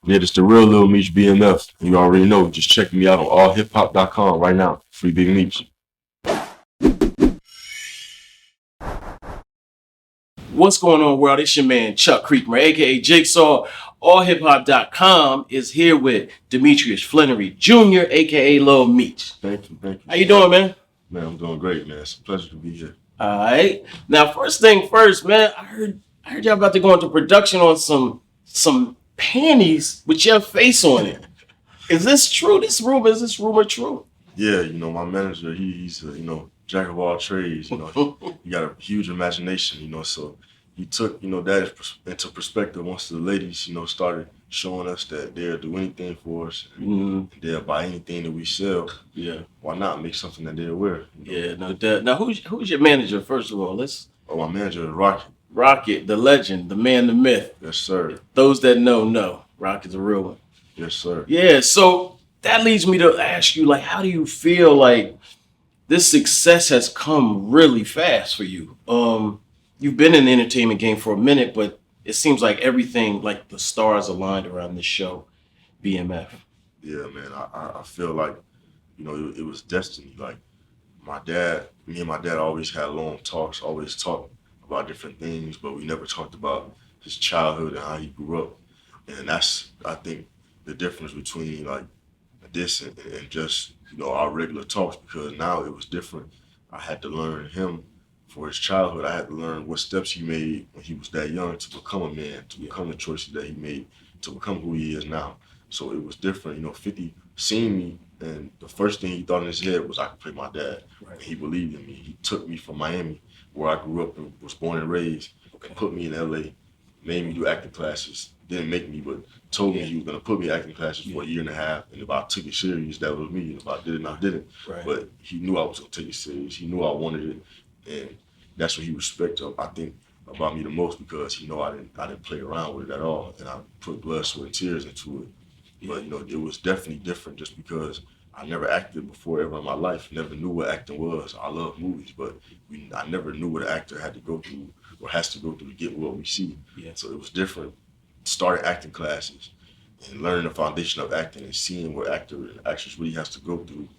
Yeah, it's the real Lil Meech BMF. You already know. Just check me out on allhiphop.com right now. Free Big Meech. What's going on, world? It's your man Chuck Creekmur, aka Jigsaw. AllHipHop.com is here with Demetrius Flenory Jr, aka Lil Meech. Thank you, thank you. How you doing, man? Man, I'm doing great, man. It's a pleasure to be here. All right. Now, first thing first, man. I heard y'all about to go into production on some panties with your face on it. Is this true? Is this rumor true? Yeah, my manager, he's a, jack of all trades. He got a huge imagination, so he took, that into perspective once the ladies, started showing us that they'll do anything for us. They'll buy anything that we sell. Yeah. Why not make something that they'll wear? Yeah, no doubt. Now, who's your manager, first of all? My manager is Rockett. Rockett, the legend, the man, the myth. Yes, sir. Those that know. Rockett's a real one. Yes, sir. Yeah, so that leads me to ask you, how do you feel like this success has come really fast for you? You've been in the entertainment game for a minute, but it seems like everything, like the stars aligned around this show, BMF. Yeah, man. I feel like, it was destiny. Like me and my dad always had long talks, always talked about different things, but we never talked about his childhood and how he grew up. And that's, I think, the difference between like this and just, our regular talks, because now it was different. I had to learn him for his childhood. I had to learn what steps he made when he was that young to become a man, to become the choices that he made, to become who he is now. So it was different. 50 seen me, and the first thing he thought in his head was I could play my dad. Right. And he believed in me. He took me from Miami, where I grew up and was born and raised, and put me in LA, made me do acting classes. Didn't make me, but told me he was gonna put me in acting classes for a year and a half. And if I took it serious, that was me. If I didn't, I didn't. Right. But he knew I was gonna take it serious. He knew I wanted it, and that's what he respected, I think, about me the most, because he know I didn't play around with it at all, and I put blood, sweat, and tears into it. But it was definitely different, just because I never acted before ever in my life. Never knew what acting was. I love movies, but I never knew what an actor had to go through or has to go through to get what we see. Yeah. So it was different. Started acting classes and learning the foundation of acting and seeing what actor and actress really has to go through.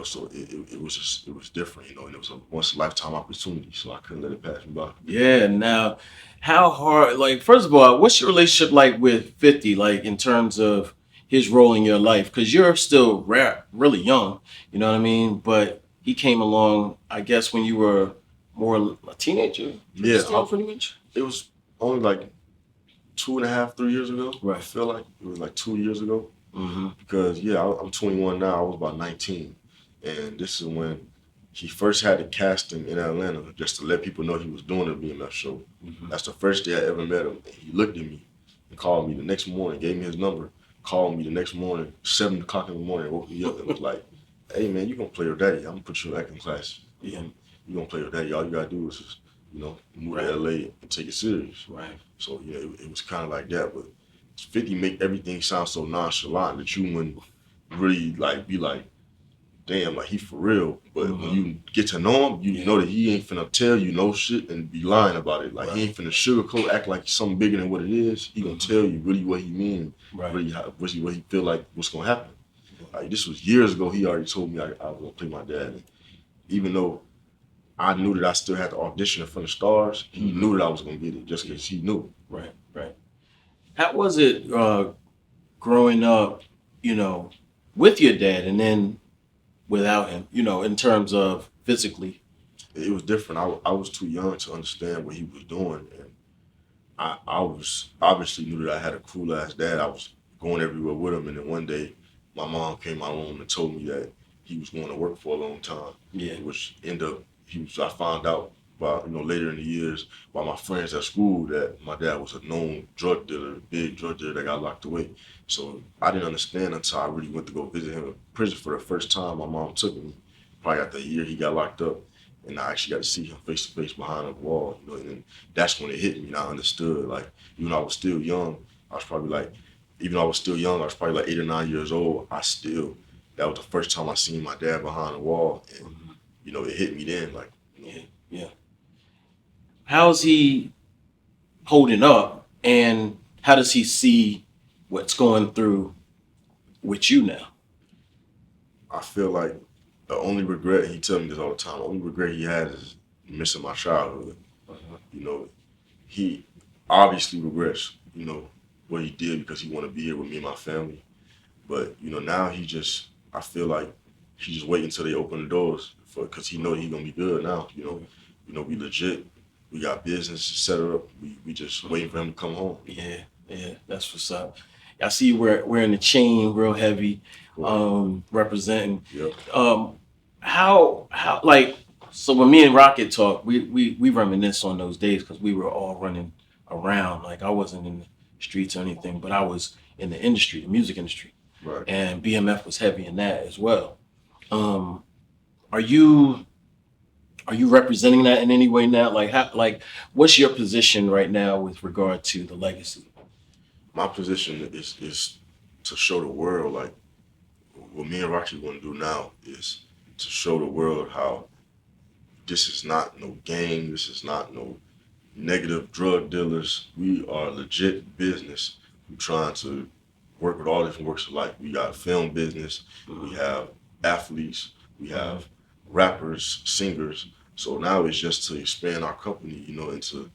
So it was different, and it was a once in a lifetime opportunity. So I couldn't let it pass me by. Yeah. Now, how hard? First of all, what's your relationship like with 50? Like in terms of his role in your life, because you're still really young. You know what I mean? But he came along, I guess, when you were more a teenager. Yeah, pretty much. It was only like 2.5, 3 years ago. Right. I feel like it was like 2 years ago. Mm-hmm. Because I'm 21 now. I was about 19, and this is when he first had a casting in Atlanta, just to let people know he was doing a BMF show. Mm-hmm. That's the first day I ever met him. And he looked at me and called me the next morning, gave me his number, called me the next morning, 7 o'clock in the morning, woke me up and was like, "Hey man, you gonna play with daddy? I'm gonna put you in acting class. Yeah. You gonna play with daddy. All you gotta do is just, move to LA and take it serious." Right. So it was kind of like that. But 50 make everything sound so nonchalant that you wouldn't really be like, damn, like he for real. But when you get to know him, you know that he ain't finna tell you no shit and be lying about it. Like he ain't finna sugarcoat, act like something bigger than what it is. He gonna tell you really what he mean, really what he feel like what's gonna happen. Like this was years ago. He already told me I was gonna play my dad. And even though I knew that I still had to audition in front of Starz, he knew that I was gonna get it just because he knew. Right. How was it growing up, with your dad and then without him, in terms of physically? It was different. I was too young to understand what he was doing, and I was obviously knew that I had a cool ass dad. I was going everywhere with him, and then one day my mom came out home and told me that he was going to work for a long time. Yeah. Which ended up I found out about later in the years by my friends at school that my dad was a known drug dealer, big drug dealer that got locked away. So I didn't understand until I really went to go visit him in prison for the first time. My mom took me probably after a year he got locked up, and I actually got to see him face to face behind a wall. And then that's when it hit me, and I understood. Like even though I was still young, I was probably like, even though I was still young, I was probably like 8 or 9 years old. That was the first time I seen my dad behind a wall, and it hit me then. Like, Yeah. How's he holding up, and how does he see what's going through with you now? I feel like the only regret, he tells me this all the time, the only regret he has is missing my childhood. You know, he obviously regrets, what he did because he want to be here with me and my family. But, now I feel like he just waiting until they open the doors because he know he gonna be good now. We legit, we got business set up. We just waiting for him to come home. Yeah, that's what's up. I see you wearing the chain real heavy, representing. Yep. How like, so when me and Rockett talk, we reminisce on those days because we were all running around. Like I wasn't in the streets or anything, but I was in the industry, the music industry. Right. And BMF was heavy in that as well. Are you representing that in any way now? Like what's your position right now with regard to the legacy? My position is to show the world, like, what me and Rockett want to do now is to show the world how this is not no gang, this is not no negative drug dealers. We are legit business. We're trying to work with all different works of life. We got a film business, we have athletes, we have rappers, singers. So now it's just to expand our company, into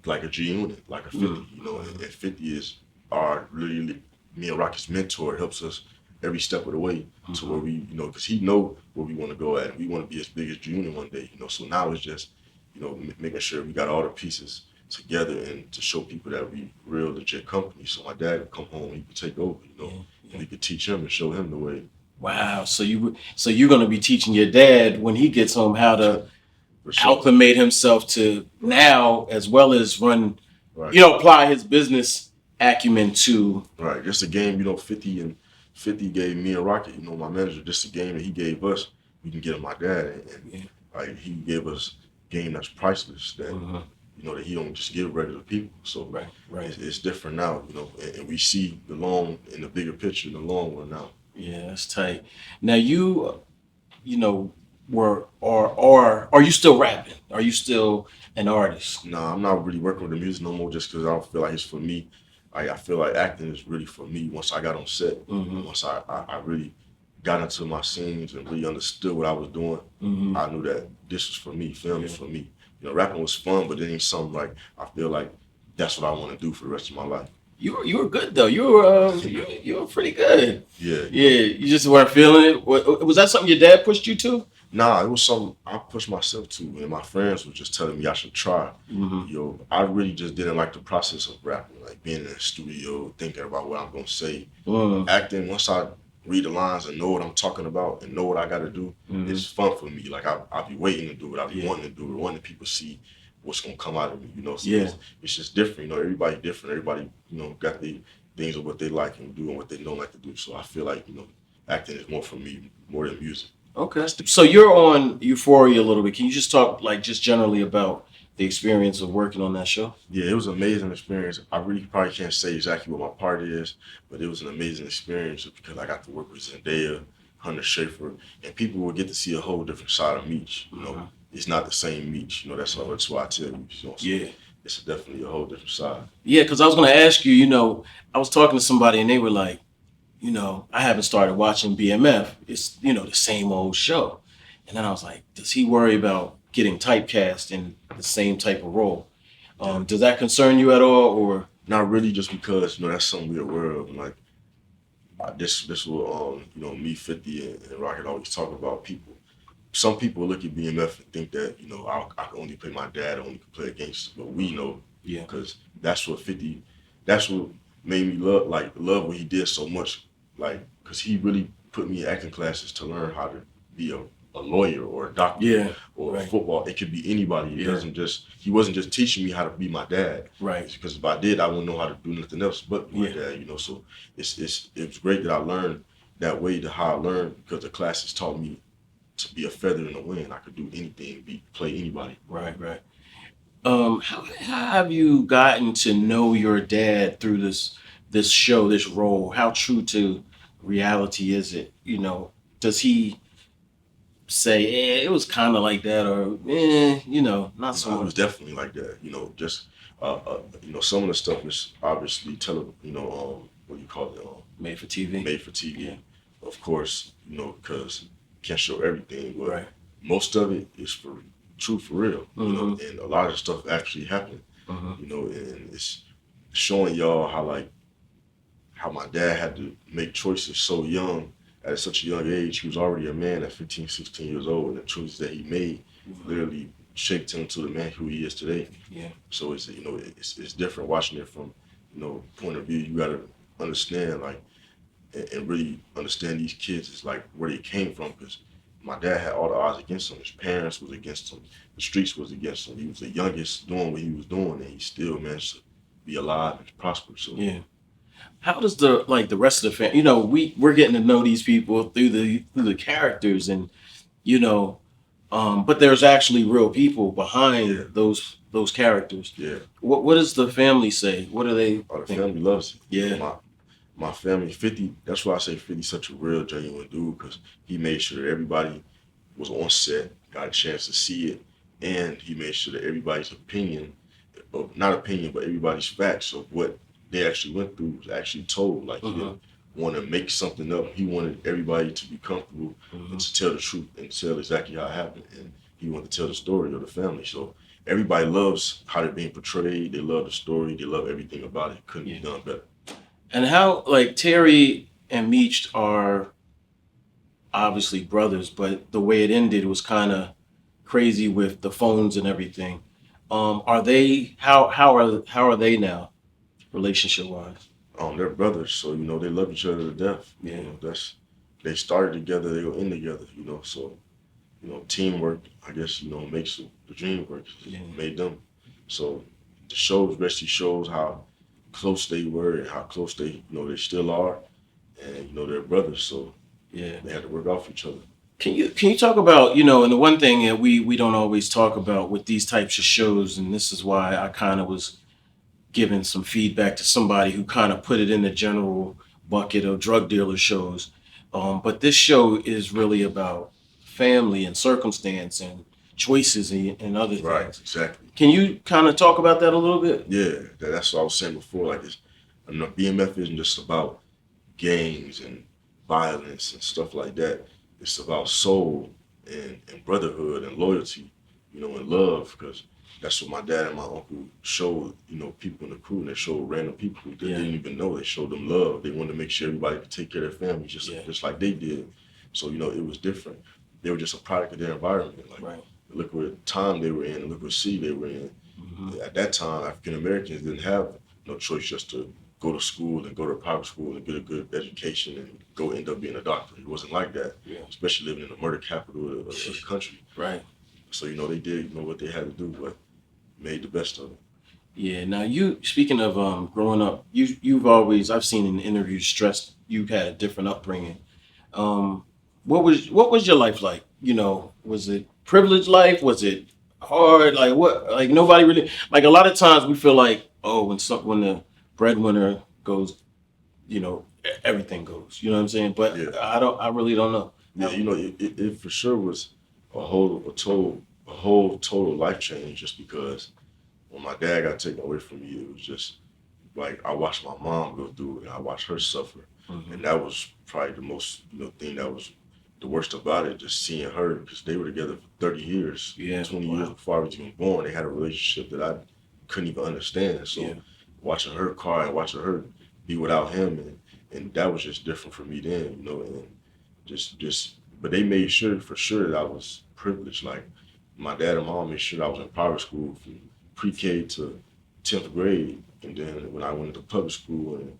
like a G unit, like a 50, and 50 is our really, me and Rockett's mentor, helps us every step of the way to where we, because he know where we want to go at. We want to be as big as G unit one day, So now it's just, making sure we got all the pieces together and to show people that we real legit company. So my dad could come home, he could take over, and we could teach him and show him the way. Wow. So you're gonna be teaching your dad when he gets home how to acclimate himself to now, as well as run, right. Apply his business acumen to. Right. Just a game, 50 gave me and Rockett, my manager, just a game that he gave us, we can get him my dad. And like he gave us a game that's priceless that, that he don't just give regular people. So right. It's different now, and we see the long, in the bigger picture, the long one now. Yeah, that's tight. Now you are you still rapping? Are you still an artist? No, I'm not really working with the music no more just because I don't feel like it's for me. I feel like acting is really for me once I got on set. Once I really got into my scenes and really understood what I was doing, I knew that this was for me, film is for me. Rapping was fun, but it ain't something like I feel like that's what I want to do for the rest of my life. You were good though. You were pretty good. Yeah. You just weren't feeling it. Was that something your dad pushed you to? Nah, it was something I pushed myself to, and my friends were just telling me I should try. I really just didn't like the process of rapping, like being in the studio, thinking about what I'm gonna say. Acting, once I read the lines and know what I'm talking about and know what I gotta do, it's fun for me. Like I'll be waiting to do it, I'll be wanting to do it, wanting people to see what's gonna come out of me, So it's just different, everybody different, everybody, got the things of what they like and doing what they don't like to do. So I feel like, acting is more for me, more than music. Okay. So you're on Euphoria a little bit. Can you just talk just generally about the experience of working on that show? Yeah, it was an amazing experience. I really probably can't say exactly what my part is, but it was an amazing experience because I got to work with Zendaya, Hunter Schafer, and people will get to see a whole different side of Meech. It's not the same Meech. That's why I tell you. Yeah. It's definitely a whole different side. Yeah, because I was going to ask you, I was talking to somebody and they were like, I haven't started watching BMF. It's, the same old show. And then I was like, does he worry about getting typecast in the same type of role? Does that concern you at all, or? Not really, just because, that's something we're aware of. Like, this will, me, 50, and Rockett always talk about people. Some people look at BMF and think that, I can only play my dad, I only can play a gangster. But we know, because that's what made me love what he did so much. Like, because he really put me in acting classes to learn how to be a lawyer or a doctor or a football. It could be anybody. He wasn't just teaching me how to be my dad. Right. Because if I did, I wouldn't know how to do nothing else but be my dad, So it was great that I learned that way to how I learned because the classes taught me to be a feather in the wind. I could do anything, play anybody. Right. How have you gotten to know your dad through this show, this role? How true to reality is it? Does he say, it was kind of like that, or, not so much? It was definitely like that, just, some of the stuff is obviously what do you call it? Made for TV. Made for TV. Yeah. Of course, because can't show everything, but Right. most of it is for true, for real. You know, Mhm. and a lot of stuff actually happened. Mhm. You know, and it's showing y'all how my dad had to make choices so young, at such a young age. He was already a man at 15, 16 years old, and the choices that he made literally shaped him to the man who he is today. Yeah. So it's, you know, it's different watching it from, you know, point of view. You got to understand, like, and really understand these kids is like where they came from, because my dad had all the odds against him. His parents was against him. The streets was against him. He was the youngest doing what he was doing, and he still managed to be alive and prosper. So Yeah. How does the rest of the family? You know, we're getting to know these people through the characters, and you know, but there's actually real people behind Yeah. those characters. yeah, What does the family say? What do they the think? family loves it. Yeah. You know, my family, 50. That's why I say 50 such a real, genuine dude, because he made sure that everybody was on set, got a chance to see it, and he made sure that everybody's opinion, or not opinion, but everybody's facts of what they actually went through was actually told. Like, he didn't want to make something up. He wanted everybody to be comfortable and to tell the truth and tell exactly how it happened. And he wanted to tell the story of the family. So everybody loves how they're being portrayed. They love the story. They love everything about it. Couldn't be done better. And how, like, Terry and Meech are obviously brothers, but the way it ended was kind of crazy with the phones and everything. Are they how are they now, relationship wise? They're brothers, so you know they love each other to death. Yeah. You know, they started together, they will end together. You know, so you know teamwork, I guess, you know, makes the dream work. Yeah. Made them. So the show basically shows how close they were and how close they still are, and you know they're brothers, so Yeah. they had to work off each other. Can you talk about, and the one thing that we don't always talk about with these types of shows, and this is why I kind of was giving some feedback to somebody who kind of put it in the general bucket of drug dealer shows. But this show is really about family and circumstance and choices and other Right, things. exactly. Can you kind of talk about that a little bit? Yeah, that's what I was saying before. Like, BMF isn't just about gangs and violence and stuff like that. It's about soul and brotherhood and loyalty, you know, and love, because that's what my dad and my uncle showed, you know, people in the crew, and they showed random people who they didn't even know. They showed them love. They wanted to make sure everybody could take care of their families just like they did. So, you know, it was different. They were just a product of their environment. Like, Right. look what time they were in, and look what city they were in. At that time, African Americans didn't have no choice just to go to school and go to private school and get a good education and go end up being a doctor. It wasn't like that, Yeah. especially living in the murder capital of the country. Right. So, you know, they did, you know, what they had to do, but made the best of it. Yeah. Now, you speaking of growing up, you've always, I've seen in interviews, stressed you've had a different upbringing. What was your life like? You know, was it privileged life? Was it hard? Like what? Like nobody really. Like a lot of times we feel like, oh, when the breadwinner goes, everything goes. You know what I'm saying? But Yeah. I really don't know. Yeah, you know, it for sure was a whole total life change, just because when my dad got taken away from me, it was just like I watched my mom go through it and I watched her suffer. And that was probably the most, thing that was the worst about it, just seeing her, because they were together for 30 years, Yeah, 20 wow. years before I was even born. They had a relationship that I couldn't even understand. So Yeah. watching her cry and watching her be without him, and that was just different for me then, and but they made sure for sure that I was privileged. Like my dad and mom made sure that I was in private school from pre-K to 10th grade. And then when I went to public school and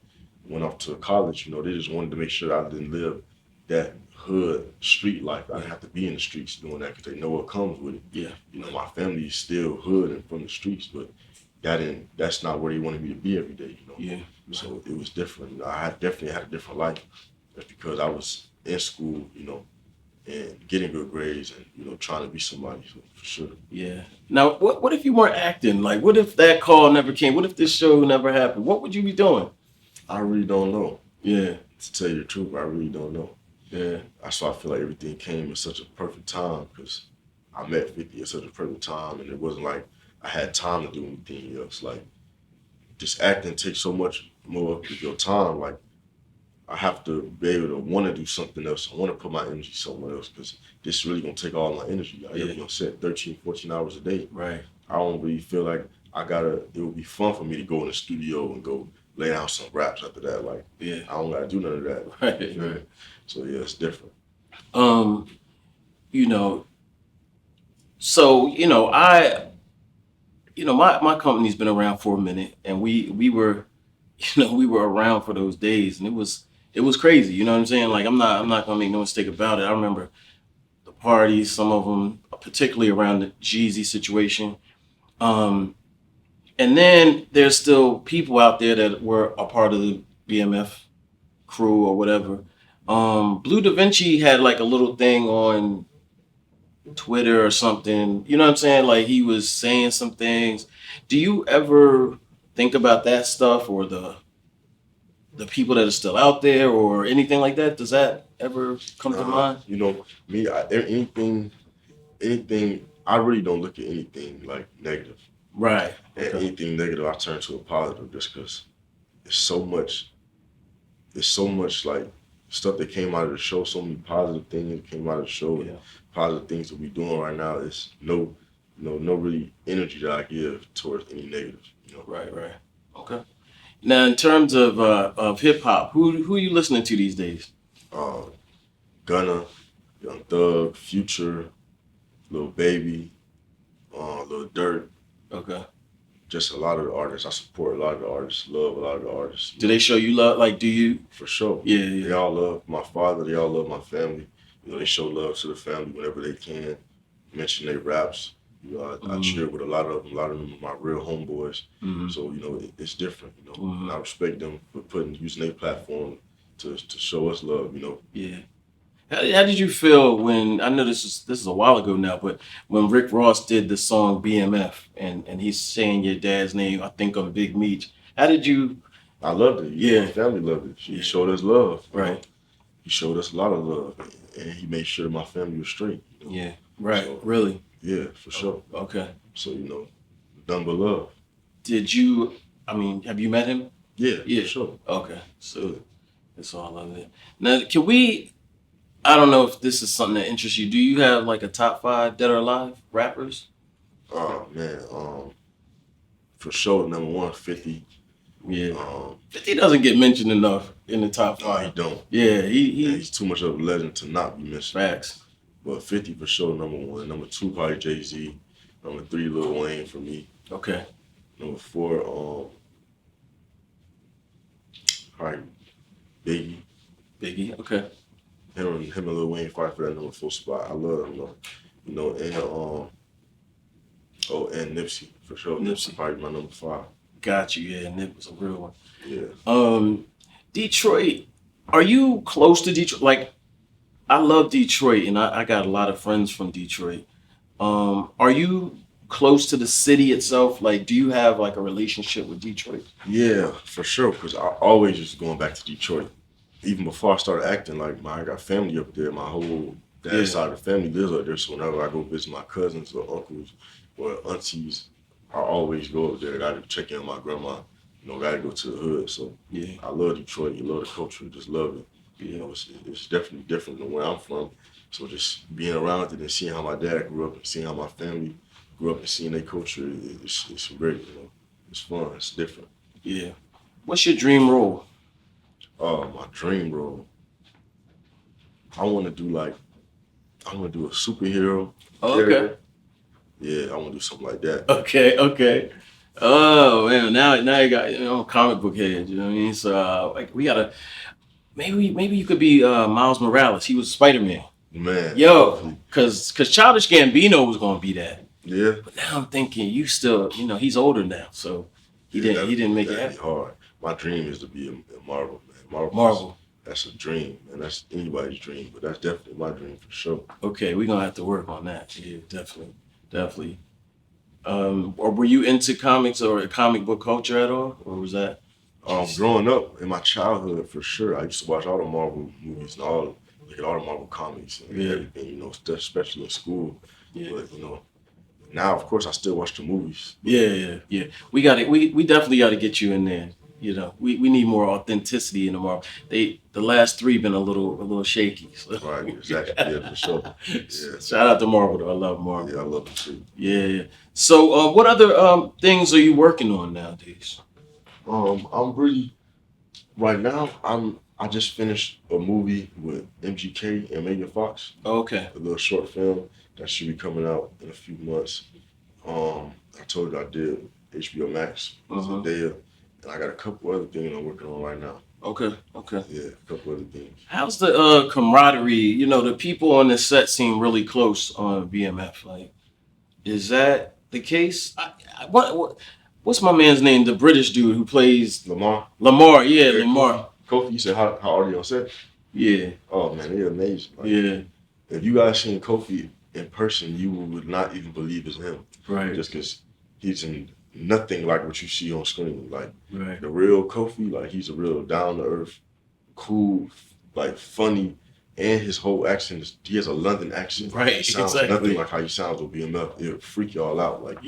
went off to college, they just wanted to make sure I didn't live that hood street life. I didn't have to be in the streets doing that, because they know what comes with it. Yeah. My family is still hood and from the streets, but that's not where they wanted me to be every day, Yeah. So it was different. I definitely had a different life. That's because I was in school, and getting good grades and, trying to be somebody, so for sure. Yeah. Now, what if you weren't acting? Like, what if that call never came? What if this show never happened? What would you be doing? I really don't know. Yeah. To tell you the truth, I really don't know. Yeah. That's why I feel like everything came at such a perfect time, because I met 50 at such a perfect time, and it wasn't like I had time to do anything else. Like, just acting takes so much more of your time. Like I have to be able to want to do something else. I want to put my energy somewhere else because this is really gonna take all my energy. I gotta be on set 13, 14 hours a day. Right. I don't really feel like it would be fun for me to go in the studio and go lay down some raps after that. Like, Yeah. I don't gotta do none of that. Right. Right. So yeah, it's different. You know, so my company's been around for a minute, and we were, we were around for those days, and it was crazy. You know what I'm saying? Like I'm not gonna make no mistake about it. I remember the parties, some of them, particularly around the Jeezy situation. And then there's still people out there that were a part of the BMF crew or whatever. Blue Da Vinci had like a little thing on Twitter or something. You know what I'm saying? Like he was saying some things. Do you ever think about that stuff or the people that are still out there or anything like that? Does that ever come to mind? You know, me, anything, I really don't look at anything like negative. Right. And Okay. anything negative, I turn to a positive just because it's so much like stuff that came out of the show, so many positive things that came out of the show, Yeah. and positive things that we're doing right now. It's no really energy that I give towards any negative. Right. Right. Okay. Now, in terms of hip hop, who are you listening to these days? Gunna, Young Thug, Future, Lil Baby, Lil Dirt. Okay. Just a lot of the artists. I support a lot of the artists. Love a lot of the artists. Do they show you love? Like, do you? For sure. Yeah, yeah. They all love my father. They all love my family. They show love to the family whenever they can. Mention their raps. I cheer with a lot of them. A lot of them are my real homeboys. Mm-hmm. So it's different. And I respect them for using their platform to show us love. Yeah. How did you feel when, I know this is a while ago now, but when Rick Ross did the song BMF and he's saying your dad's name, I think on Big Meech. How did you? I loved it. Yeah. My family loved it. He showed us love. Right. He showed us a lot of love, and he made sure my family was straight. Yeah. Right. So, really? Yeah, for sure. Okay. So done but love. Did you? I mean, have you met him? Yeah. Yeah. For sure. Okay. So it's all of it. Now, can we? I don't know if this is something that interests you. Do you have like a top 5 dead or alive rappers? Oh man, for sure, number 1, 50. Yeah. 50 doesn't get mentioned enough in the top 5. No, he don't. Yeah, He's too much of a legend to not be mentioned. Facts. But 50 for sure, number 1. Number 2, probably Jay-Z. Number 3, Lil Wayne for me. Okay. Number 4, probably Biggie. Biggie. Okay. Him and Lil Wayne fight for that number 4 spot. I love him though. And Nipsey for sure. Nipsey probably my number 5. Got you. Yeah, Nip was a real one. Yeah. Detroit. Are you close to Detroit? Like, I love Detroit, and I got a lot of friends from Detroit. Are you close to the city itself? Like, do you have like a relationship with Detroit? Yeah, for sure. Because I always just going back to Detroit. Even before I started acting, like I got family up there. My whole dad's side of the family lives up there. So whenever I go visit my cousins or uncles or aunties, I always go up there. Got to check in on my grandma. Got to go to the hood. So Yeah. I love Detroit. You love the culture. Just love it. It's definitely different than where I'm from. So just being around it and seeing how my dad grew up and seeing how my family grew up and seeing their culture, it's great. It's fun. It's different. Yeah. What's your dream role? My dream role. I want to do a superhero. Oh, okay. character. Yeah, I want to do something like that. Okay. Oh man, now you got comic book head. You know what I mean? So like we gotta maybe you could be Miles Morales. He was Spider-Man. Man. Yo, cause Childish Gambino was gonna be that. Yeah. But now I'm thinking you still, he's older now, so he didn't make it That'd happen. be hard. My dream is to be in Marvel, man. Marvel. That's a dream, and that's anybody's dream, but that's definitely my dream for sure. Okay, we're gonna have to work on that. Yeah, definitely. Or were you into comics or comic book culture at all, or was that? Growing up in my childhood, for sure, I used to watch all the Marvel movies and look at all the Marvel comics and everything, especially in school. Yeah. But now of course I still watch the movies. Yeah. We definitely got to get you in there. You know, we need more authenticity in the market. The last three been a little shaky. So. Right, exactly. Yeah, for sure. Yeah. Shout out to Marvel though. I love Marvel. Yeah, I love it too. Yeah. So what other things are you working on nowadays? I'm really right now. I just finished a movie with MGK and Megan Fox. Okay. A little short film that should be coming out in a few months. I told you I did HBO Max, Zendaya, and I got a couple other things I'm working on right now. Okay. Yeah, a couple other things. How's the camaraderie? You know, the people on the set seem really close on BMF. Like, is that the case? What's my man's name? The British dude who plays Lamar. Yeah, Lamar. Kofi, you said how are they on set? Yeah. Oh man, they're amazing. Like, yeah. If you guys seen Kofi in person, you would not even believe it's him. Right. Just because he's in nothing like what you see on screen. Like right. The real Kofi, like he's a real down to earth, cool, like funny, and his whole accent is he has a London accent. Right. It sounds nothing like how he sounds with BMF. It'll freak y'all out. Like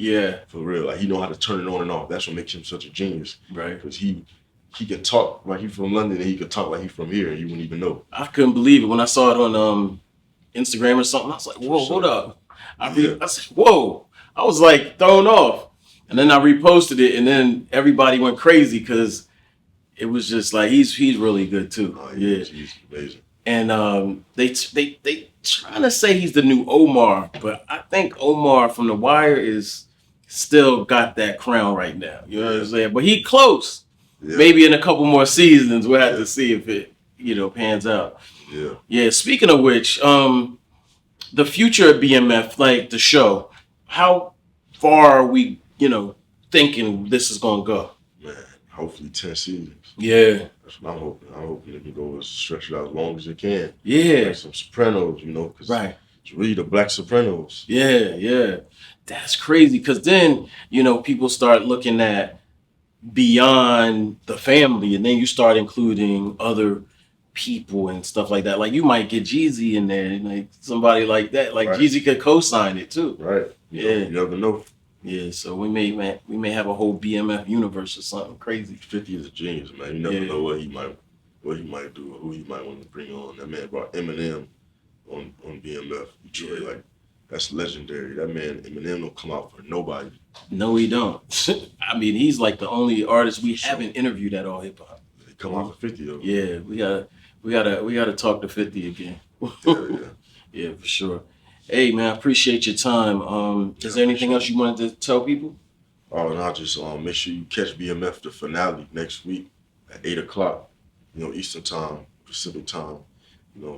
for real. Like he know how to turn it on and off. That's what makes him such a genius. Right. Because he can talk like he's from London and he could talk like he's from here and you wouldn't even know. I couldn't believe it when I saw it on Instagram or something. I was like, whoa, hold up. I said, whoa. I was like thrown off. And then I reposted it and then everybody went crazy because it was just like he's really good too. Oh, he's amazing. And they trying to say he's the new Omar, but I think Omar from The Wire is still got that crown right now. You know what I'm saying? But he close. Yeah. Maybe in a couple more seasons we'll have to see if it, pans out. Yeah. Yeah. Speaking of which, the Future of Bmf, like the show, how far are we, thinking this is gonna go? Man, hopefully 10 seasons. Yeah. That's what I'm hoping. I'm hoping it can go stretch it out as long as it can. Yeah. Like some Sopranos, cause right. It's really the Black Sopranos. Yeah. That's crazy. Cause then, people start looking at beyond the family, and then you start including other people and stuff like that. Like you might get Jeezy in there, like somebody like that. Like right. Jeezy could co-sign it too. Right. You never know. Yeah. So we may have a whole BMF universe or something crazy. 50 is a genius, man. You never know what he might do or who he might want to bring on. That man brought Eminem on BMF. Like that's legendary. That man Eminem don't come out for nobody. No, he don't. I mean, he's like the only artist we haven't interviewed at AllHipHop. He come out for 50 of them. Yeah, we gotta talk to 50 again. Yeah, for sure. Hey man, I appreciate your time. Is there anything else you wanted to tell people? Oh, no, just make sure you catch BMF the finale next week at 8:00, Eastern time, Pacific time.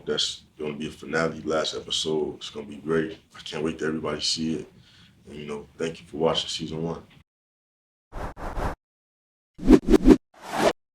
That's gonna be a finale, last episode. It's gonna be great. I can't wait to everybody see it. And thank you for watching season 1.